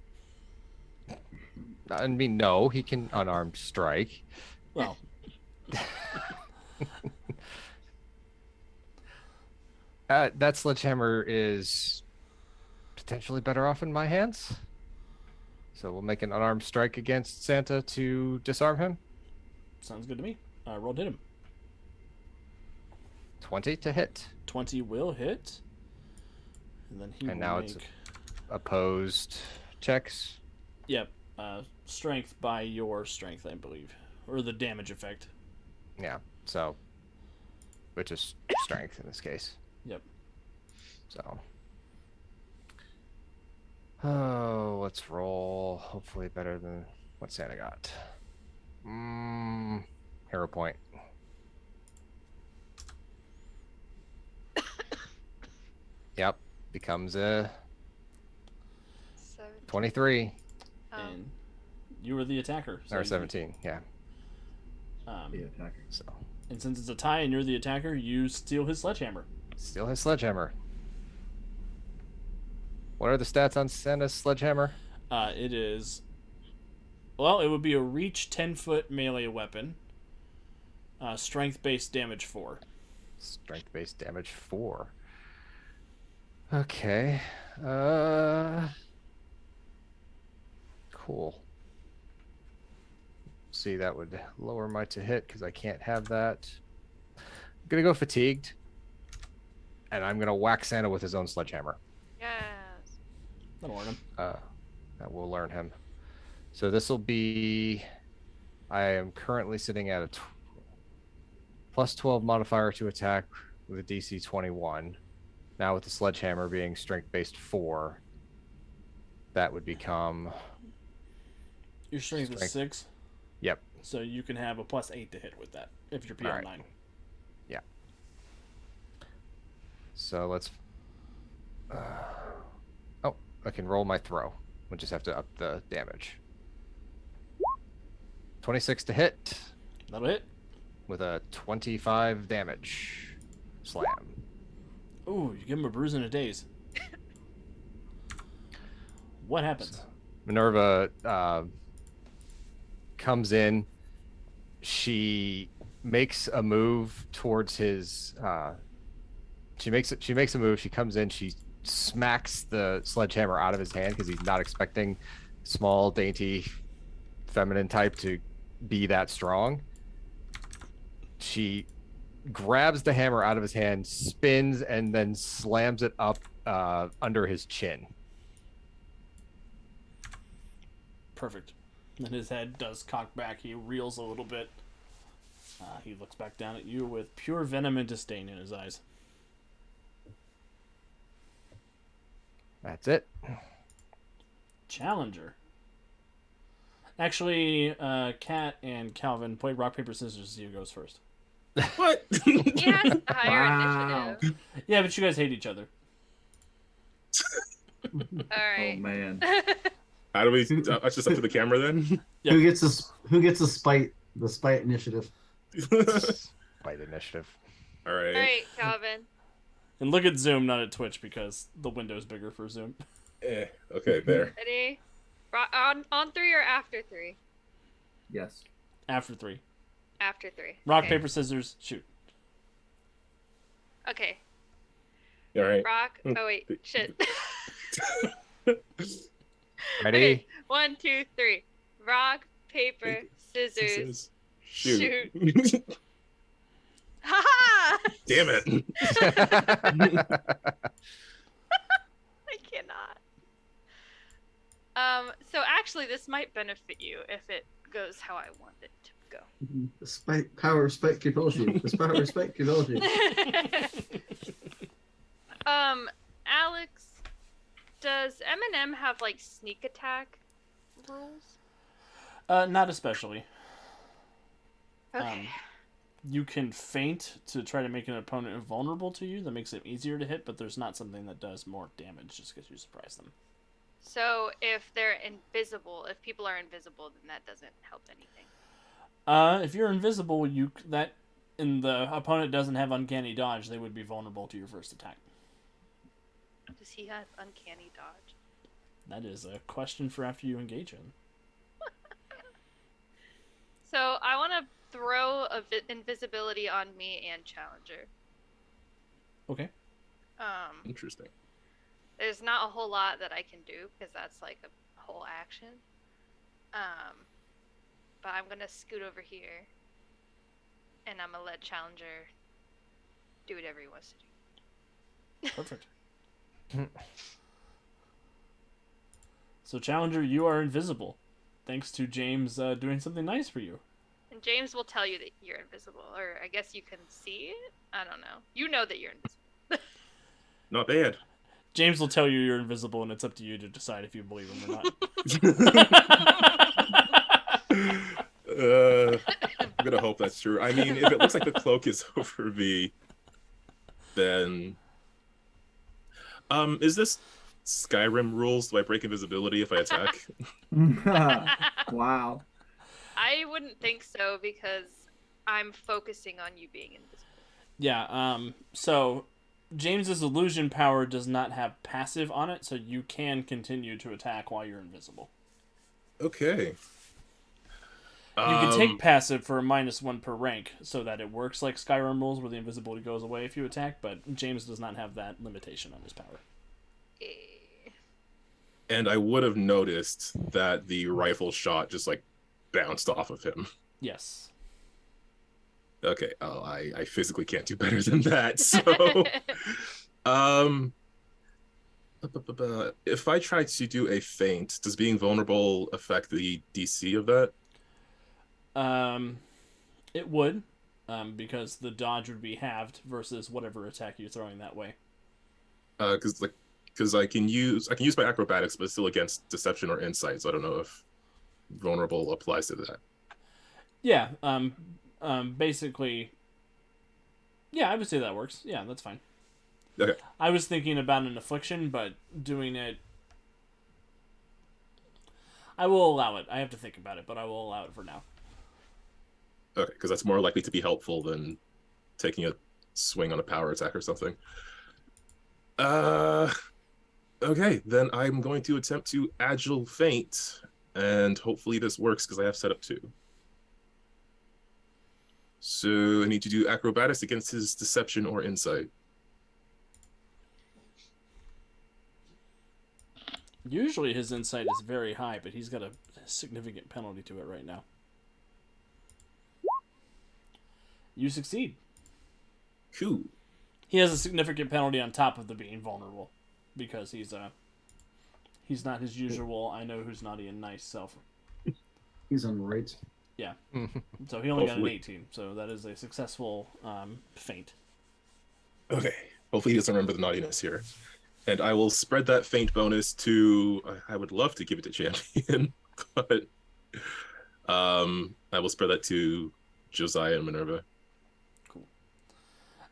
I mean, no, he can unarmed strike. Well, That sledgehammer is potentially better off in my hands. So we'll make an unarmed strike against Santa to disarm him. sounds good to me. Roll to hit him. 20 to hit. 20 will hit. And then he And will now make... it's opposed checks. Yep. Strength by your strength, I believe. Or the damage effect. Yeah. So, which is strength in this case. Yep. So. Oh, let's roll. Hopefully better than what Santa got. Hero point. Yep. Becomes a 23 And you were the attacker. so or you- 17. Yeah. The attacker. So And since it's a tie and you're the attacker, you steal his sledgehammer. still his sledgehammer. What are the stats on Santa's sledgehammer? It is... Well, it would be a reach 10-foot melee weapon. Strength-based damage 4. Strength based damage 4. Okay. Cool. See, that would lower my to hit because I can't have that. I'm gonna go fatigued. And I'm gonna whack Santa with his own sledgehammer. Yes. That'll learn him. That will learn him. So this will be. I am currently sitting at a plus 12 modifier to attack with a DC 21. Now with the sledgehammer being strength based 4, that would become. Your strength is Strength. 6, Yep. so you can have a plus 8 to hit with that if you're PL9. Alright. Yeah. So let's. Oh, I can roll my throw. We'll just have to up the damage. 26 to hit That'll hit. with a 25 damage slam. Ooh, you give him a bruise in a daze. What happens? Minerva comes in. She makes a move towards his. She makes a move. She comes in. She smacks the sledgehammer out of his hand because he's not expecting small, dainty, feminine type to be that strong. She grabs the hammer out of his hand, spins, and then slams it up under his chin. Perfect. And his head does cock back. He reels a little bit. He looks back down at you with pure venom and disdain in his eyes. That's it. Challenger. Actually, Kat and Calvin play rock, paper, scissors. See who goes first. What? He has a higher Wow. initiative. Yeah, but you guys hate each other. All Oh right. man. How do we? That's just up to the camera then. Yep. Who gets the spite initiative? Fight initiative. All All right. right, Calvin. And look at Zoom, not at Twitch, because the window's bigger for Zoom. Okay, there. Ready? On 3 or after 3? Yes. After 3. After 3. Rock, Okay. paper, scissors, shoot. Okay. All right. Rock. Oh wait. Shit. Ready? Okay. 1, 2, 3. Rock, paper, scissors. Shoot. Haha! Damn it. I cannot. So actually, this might benefit you if it goes how I want it to Go. The power of spike compels you. The power of spike compels you. Alex, does Eminem have like sneak attack rules? Not especially. Okay. You can feint to try to make an opponent invulnerable to you. That makes it easier to hit, but there's not something that does more damage just because you surprise them. So if they're invisible, if people are invisible, then that doesn't help anything. If you're invisible, and the opponent doesn't have uncanny dodge, they would be vulnerable to your first attack. Does he have uncanny dodge? That is a question for after you engage him. So I want to throw invisibility on me and Challenger. Okay. Interesting. There's not a whole lot that I can do because that's like a whole action. But I'm gonna scoot over here, and I'm gonna let Challenger do whatever he wants to do. Perfect. So, Challenger, you are invisible, thanks to James doing something nice for you. And James will tell you that you're invisible, or I guess you can see it. I don't know. You know that you're invisible. Not bad. James will tell you you're invisible, and it's up to you to decide if you believe him or not. I'm gonna hope that's true. I mean, if it looks like the cloak is over me, then is this Skyrim rules? Do I break invisibility if I attack? Wow. I wouldn't think so because I'm focusing on you being invisible. Yeah, so James's illusion power does not have passive on it, so you can continue to attack while you're invisible. Okay. You can take passive for a -1 per rank, so that it works like Skyrim rules, where the invisibility goes away if you attack, but James does not have that limitation on his power. And I would have noticed that the rifle shot just like bounced off of him. Yes. Okay. Oh, I physically can't do better than that. So, if I try to do a feint, does being vulnerable affect the DC of that? It would, because the dodge would be halved versus whatever attack you're throwing that way. Because I can use my acrobatics, but it's still against deception or insight. So I don't know if vulnerable applies to that. Yeah. Basically. Yeah, I would say that works. Yeah, that's fine. Okay. I was thinking about an affliction, but doing it. I will allow it. I have to think about it, but I will allow it for now. Okay, because that's more likely to be helpful than taking a swing on a power attack or something. Okay, then I'm going to attempt to agile feint, and hopefully this works because I have set up 2. So I need to do acrobatics against his deception or insight. Usually his insight is very high, but he's got a significant penalty to it right now. You succeed. Cool. He has a significant penalty on top of the being vulnerable, because he's not his usual I know who's naughty and nice self. He's on right. Yeah. So he only got an Hopefully. 18, so that is a successful feint. Okay. Hopefully he doesn't remember the naughtiness here. And I will spread that feint bonus to... I would love to give it to Champion, but I will spread that to Josiah and Minerva.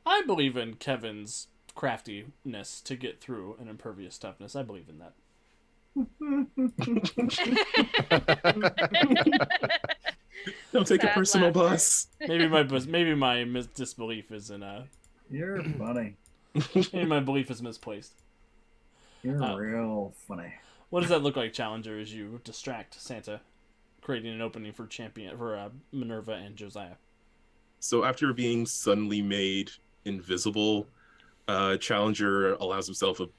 I believe in Kevin's craftiness to get through an impervious toughness. I believe in that. Don't take it Sad personal, laughter. boss. Maybe my disbelief is in You're funny. maybe my belief is misplaced. You're Oh. real funny. What does that look like, Challenger, as you distract Santa, creating an opening for Minerva and Josiah? So after being suddenly made invisible, Challenger allows himself a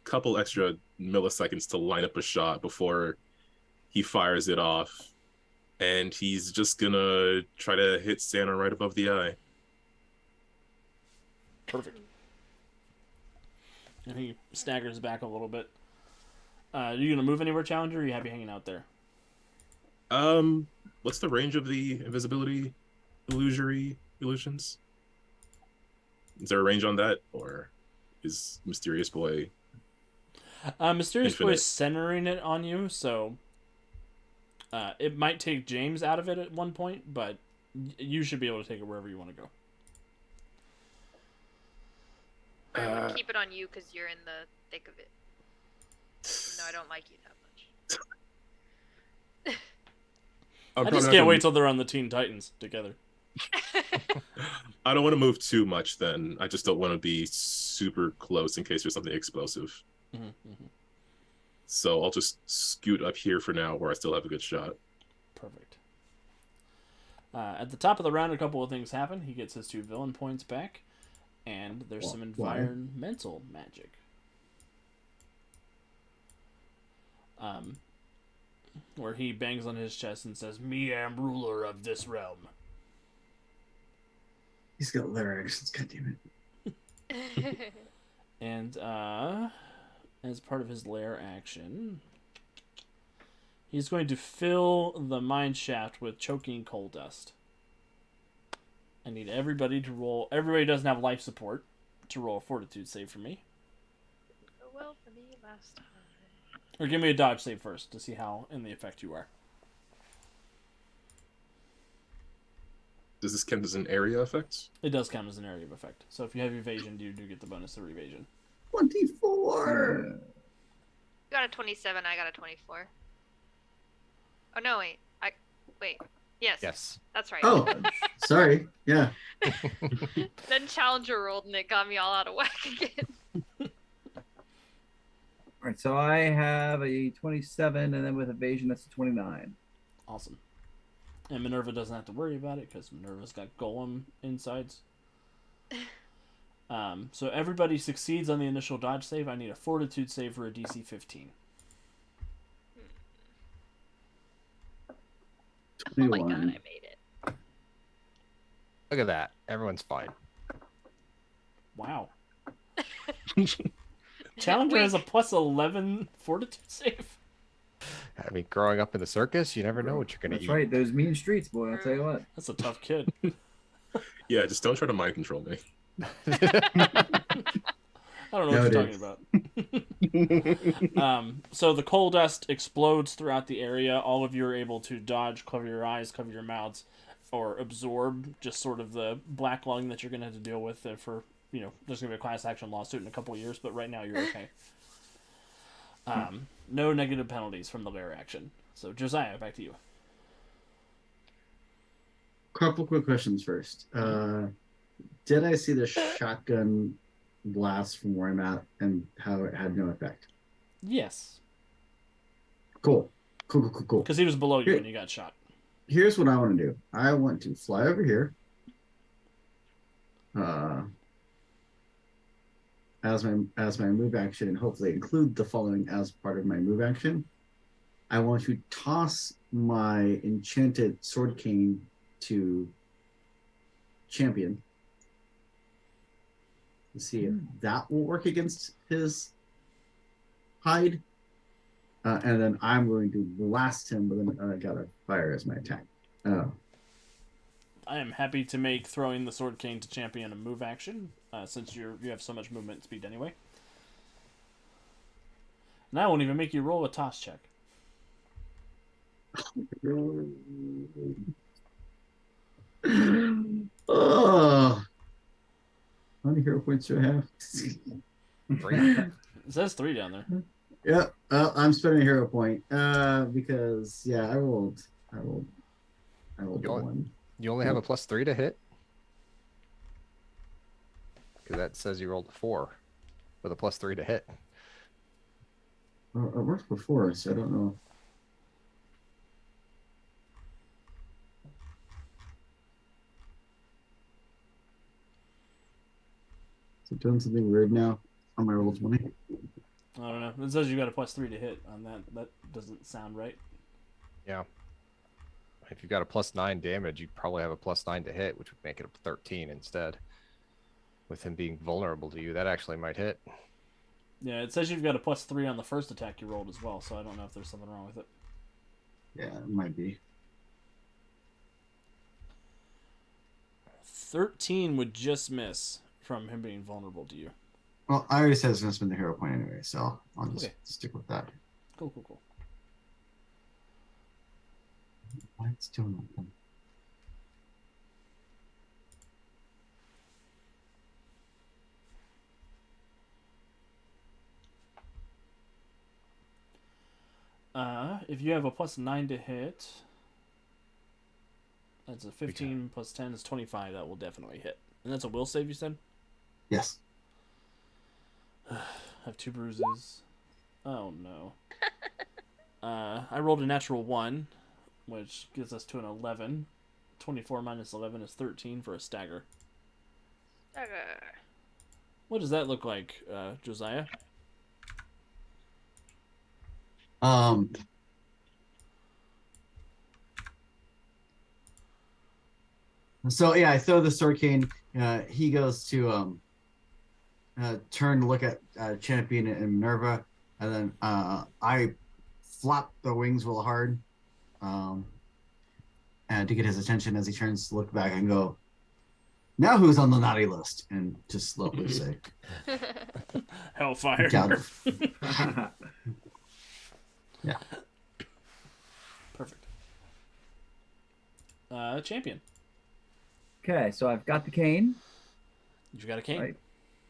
couple extra milliseconds to line up a shot before he fires it off. And he's just gonna try to hit Santa right above the eye. Perfect. And he staggers back a little bit. Are you going to move anywhere, Challenger, or are you happy hanging out there? What's the range of the invisibility illusions? Is there a range on that, or is Mysterious Boy? Mysterious Infinite. Boy's centering it on you, so it might take James out of it at one point, but you should be able to take it wherever you want to go. Or I would keep it on you because you're in the thick of it. No, I don't like you that much. I'm I probably just not can't gonna- wait till they're on the Teen Titans together. I don't want to move too much. Then I just don't want to be super close in case there's something explosive. So I'll just scoot up here for now, where I still have a good shot. Perfect. At the top of the round, a couple of things happen. He gets his 2 villain points back, and there's some Why? environmental magic. Where he bangs on his chest and says, "Me am ruler of this realm." He's got lair actions. God damn it. And as part of his lair action, he's going to fill the mine shaft with choking coal dust. I need everybody to roll. Everybody doesn't have life support to roll a fortitude save for me. Go well for me last time. Or give me a dodge save first to see how in the effect you are. Does this count as an area effect? It does count as an area of effect. So if you have evasion, you do get the bonus of evasion. 24. Yeah. You got a 27, I got a 24. Oh no, wait. Wait. Yes. Yes. That's right. Oh, sorry. Yeah. Then Challenger rolled and it got me all out of whack again. All right, so I have a 27, and then with evasion, that's a 29. Awesome. And Minerva doesn't have to worry about it because Minerva's got golem insides. So everybody succeeds on the initial dodge save. I need a fortitude save for a DC 15. Oh my 21. god, I made it. Look at that. Everyone's fine. Wow. Challenger has a Wait, plus 11 fortitude save. I mean, growing up in the circus, you never know what you're gonna That's eat. right, those mean streets, boy. I'll tell you what. That's a tough kid. Yeah, just don't try to mind control me. I don't know what you're Noted. talking about. So the coal dust explodes throughout the area. All of you are able to dodge, cover your eyes, cover your mouths, or absorb just sort of the black lung that you're going to have to deal with for, there's going to be a class action lawsuit in a couple of years, but right now you're okay. No negative penalties from the lair action. So Josiah, back to you. Couple quick questions first. Did I see the shotgun blast from where I'm at and how it had no effect? Yes, Cool. because he was below you Here- when you got shot. Here's what I want to do. I want to fly over here. As my move action, and hopefully include the following as part of my move action. I want to toss my enchanted sword cane to champion to see if that will work against his hide. And then I'm going to blast him, but then I gotta fire as my attack. I am happy to make throwing the sword cane to champion a move action, since you have so much movement speed anyway. And I won't even make you roll a toss check. Oh, how many hero points do I have? 3. It says 3 down there. Yeah, I'm spending a hero point because I rolled You only- one. You only have a +3 to hit? Because that says you rolled a 4 with a +3 to hit. It worked before, so I don't know. Is it doing something weird now on my roll 20? I don't know. It says you got a +3 to hit on that. That doesn't sound right. Yeah. If you've got a +9 damage, you probably have a +9 to hit, which would make it a 13 instead. With him being vulnerable to you, that actually might hit. Yeah, it says you've got a +3 on the first attack you rolled as well, so I don't know if there's something wrong with it. Yeah, it might be. 13 would just miss from him being vulnerable to you. Well, I already said it's gonna spend the hero point anyway, so I'll just Okay. stick with that. Cool, cool, cool. Why it's still not done? If you have a +9 to hit, that's a 15 plus 10 is 25. That will definitely hit. And that's a will save, you said? Yes. Have 2 bruises. Oh no. I rolled a natural 1, which gives us to an 11. 24 minus 11 is 13 for a stagger. What does that look like, Josiah? So yeah, I throw the sword cane. He goes to turn to look at Champion and Minerva, and then I flap the wings real hard, and to get his attention as he turns to look back and go, "Now who's on the naughty list?" And just slowly say, Hellfire. "Got it." Yeah. Perfect. Champion. Okay, so I've got the cane. You got a cane? Right.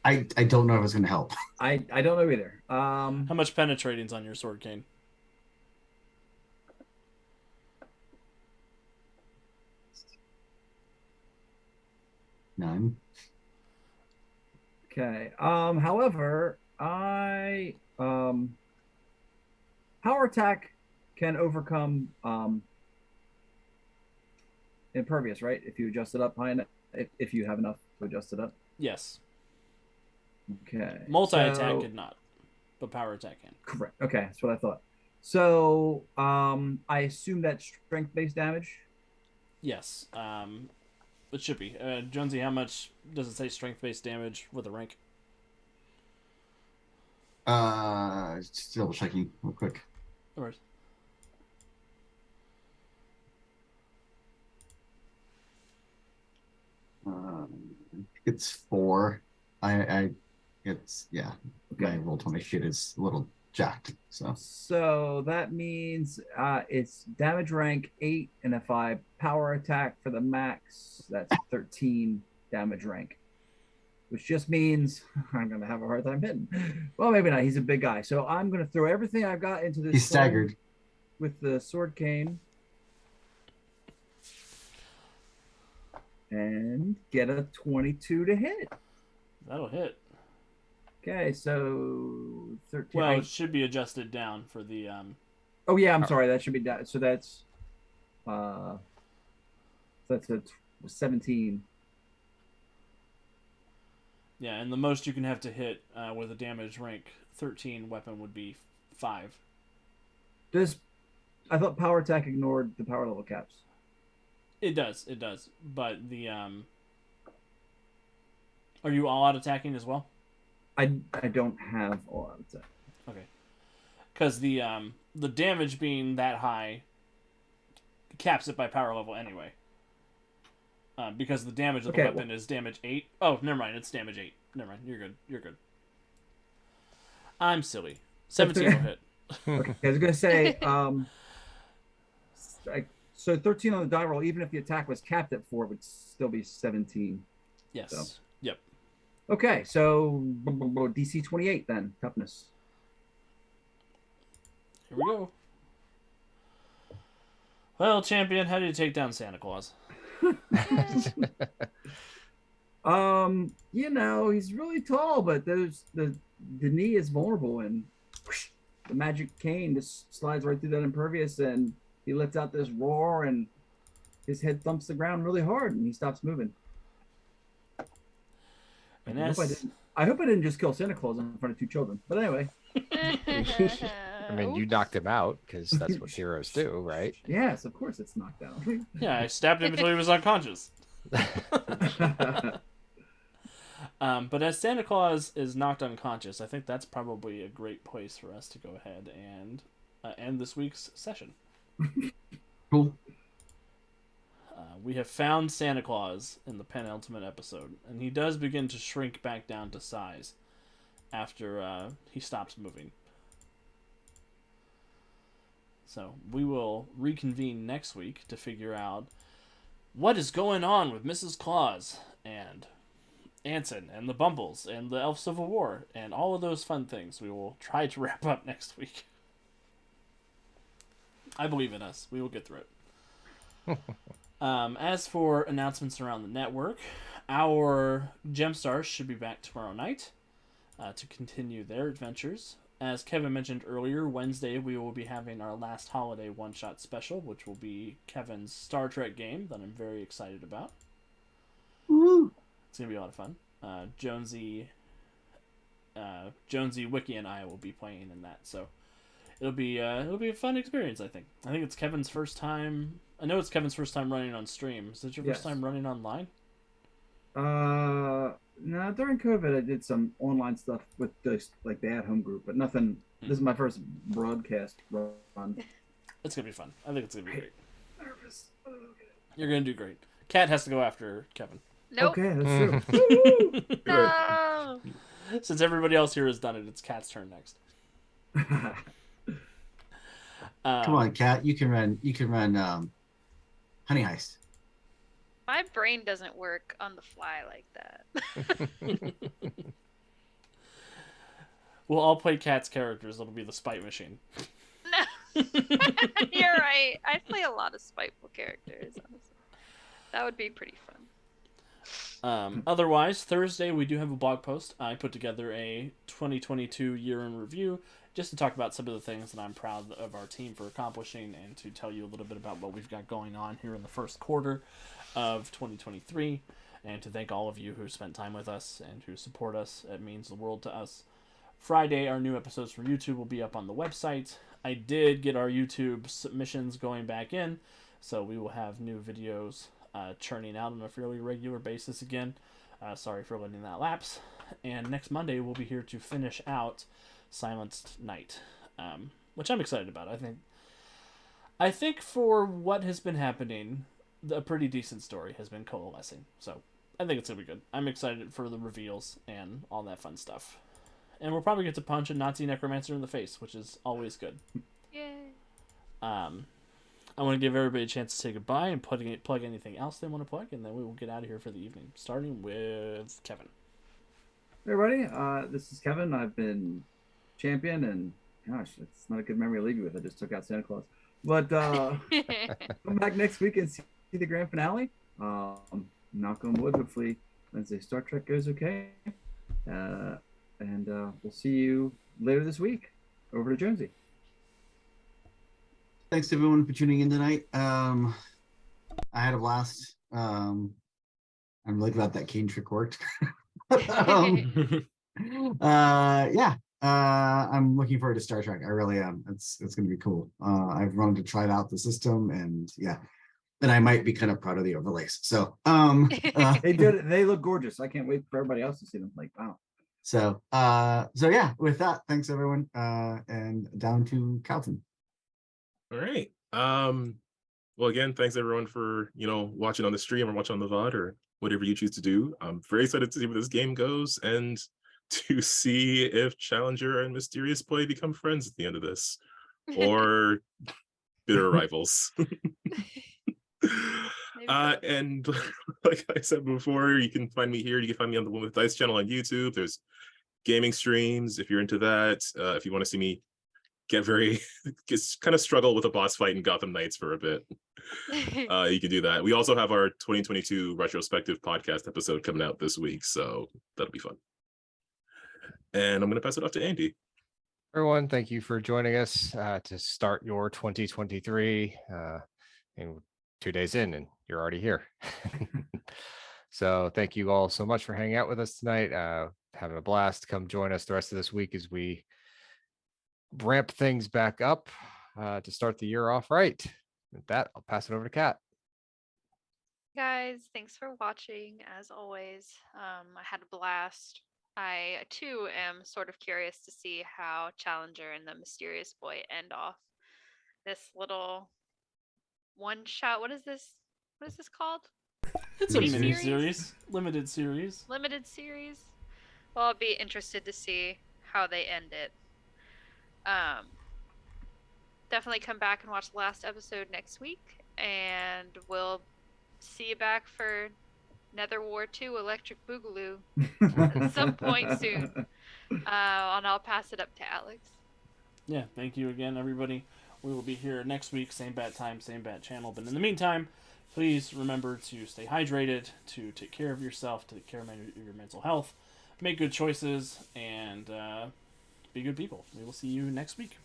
I don't know if it's gonna help. I don't know either. How much penetrating's on your sword cane? None. Okay. However, I power attack can overcome impervious, right? If you adjust it up high enough, if you have enough to adjust it up. Yes. Okay. Multi-attack so- could not, but power attack can. Correct. Okay, that's what I thought. So I assume that's strength-based damage. Yes. It should be. Jonesy, how much does it say strength-based damage with a rank? Just double checking real quick. No worries. It's 4. It's yeah. My roll 20 shit is a little jacked. So that means it's damage rank 8, and if I power attack for the max, that's 13 damage rank, which just means I'm gonna have a hard time hitting. Well, maybe not. He's a big guy, so I'm gonna throw everything I've got into this. he's staggered. with the sword cane and get a 22 to hit. That'll hit. Okay, so 13. Well, it should be adjusted down for the Oh yeah, I'm sorry. That should be down. So that's a 17. Yeah, and the most you can have to hit with a damage rank 13 weapon would be 5. I thought power attack ignored the power level caps. It does. But the are you all out attacking as well? I don't have all out attack. Okay. Because the damage being that high caps it by power level anyway. Because the damage of the weapon is damage 8. Oh, never mind. It's damage 8. Never mind. You're good. I'm silly. 17 will hit. Okay, I was gonna say, so 13 on the die roll. Even if the attack was capped at 4, it would still be 17. Yes. So. Yep. Okay, so DC 28 then toughness. Here we go. Well, champion, how do you take down Santa Claus? He's really tall, but there's the knee is vulnerable, and whoosh, the magic cane just slides right through that impervious, and he lets out this roar, and his head thumps the ground really hard, and he stops moving. And I hope I didn't just kill Santa Claus in front of 2 children. But anyway. I mean, you knocked him out because that's what heroes do, right? Yes, of course it's knocked down. yeah, I stabbed him until he was unconscious. But as Santa Claus is knocked unconscious, I think that's probably a great place for us to go ahead and end this week's session. Cool. We have found Santa Claus in the penultimate episode, and he does begin to shrink back down to size after he stops moving. So we will reconvene next week to figure out what is going on with Mrs. Claus and Anson and the Bumbles and the Elf Civil War and all of those fun things. We will try to wrap up next week. I believe in us. We will get through it. As for announcements around the network, our Gemstars should be back tomorrow night to continue their adventures. As Kevin mentioned earlier, Wednesday we will be having our last holiday one-shot special, which will be Kevin's Star Trek game that I'm very excited about. Woo. It's going to be a lot of fun. Jonesy, Wiki, and I will be playing in that, so it'll be a fun experience. I think it's Kevin's first time. I know it's Kevin's first time running on stream. Is it your first time running online? No, during COVID I did some online stuff with just like the at-home group, but nothing. This is my first broadcast run. It's gonna be fun. I think it's gonna be great. Nervous. Okay. You're gonna do great. Kat has to go after Kevin. Nope. Okay, that's true. No. Since everybody else here has done it, it's Kat's turn next. Come on, Kat. You can run. Honey Heist. My brain doesn't work on the fly like that. We'll all play Kat's characters. It'll be the Spite Machine. No. You're right. I play a lot of spiteful characters, honestly. That would be pretty fun. Otherwise, Thursday we do have a blog post. I put together a 2022 year in review just to talk about some of the things that I'm proud of our team for accomplishing and to tell you a little bit about what we've got going on here in the first quarter of 2023 and to thank all of you who spent time with us and who support us. It means the world to us. Friday, our new episodes from YouTube will be up on the website. I did get our YouTube submissions going back in, so we will have new videos churning out on a fairly regular basis again. Sorry for letting that lapse. And next Monday, we'll be here to finish out Silenced Night, which I'm excited about. I think for what has been happening, a pretty decent story has been coalescing. So I think it's going to be good. I'm excited for the reveals and all that fun stuff. And we'll probably get to punch a Nazi necromancer in the face, which is always good. Yay. I want to give everybody a chance to say goodbye and plug anything else they want to plug, and then we will get out of here for the evening, starting with Kevin. Hey everybody, this is Kevin. I've been champion, and gosh, it's not a good memory to leave you with. I just took out Santa Claus. But come back next week and see the grand finale. Knock on wood, hopefully Wednesday Star Trek goes okay. And we'll see you later this week. Over to Jonesy. Thanks everyone for tuning in tonight. I had a blast. I'm really glad that cane trick worked. I'm looking forward to Star Trek. I really am. It's gonna be cool. I've wanted to try out the system, and yeah, and I might be kind of proud of the overlays. So They look gorgeous. I can't wait for everybody else to see them. Like, wow. So yeah, with that, thanks everyone, and down to Calton. All right. Well, again, thanks everyone for watching on the stream or watching on the VOD or whatever you choose to do. I'm very excited to see where this game goes and to see if Challenger and Mysterious Boy become friends at the end of this, or bitter rivals. And like I said before, you can find me here. You can find me on the One with Dice channel on YouTube. There's gaming streams if you're into that. If you want to see me get kind of struggle with a boss fight in Gotham Knights for a bit, you can do that. We also have our 2022 retrospective podcast episode coming out this week, so that'll be fun. And I'm going to pass it off to Andy. Everyone, thank you for joining us to start your 2023. And 2 days in, and you're already here. So thank you all so much for hanging out with us tonight. Having a blast. Come join us the rest of this week as we ramp things back up to start the year off right. With that, I'll pass it over to Kat. Guys, thanks for watching. As always, I had a blast. I too am sort of curious to see how Challenger and the Mysterious Boy end off this little one shot. What is this? What is this called? It's a Miniseries? mini series, limited series. Limited series. Well, I'll be interested to see how they end it. Definitely come back and watch the last episode next week, and we'll see you back for Nether War 2 Electric Boogaloo at some point soon. And I'll pass it up to Alex. Yeah, thank you again, everybody. We will be here next week, same bat time, same bat channel. But in the meantime, please remember to stay hydrated, to take care of yourself, to take care of your mental health, make good choices, and be good people. We will see you next week.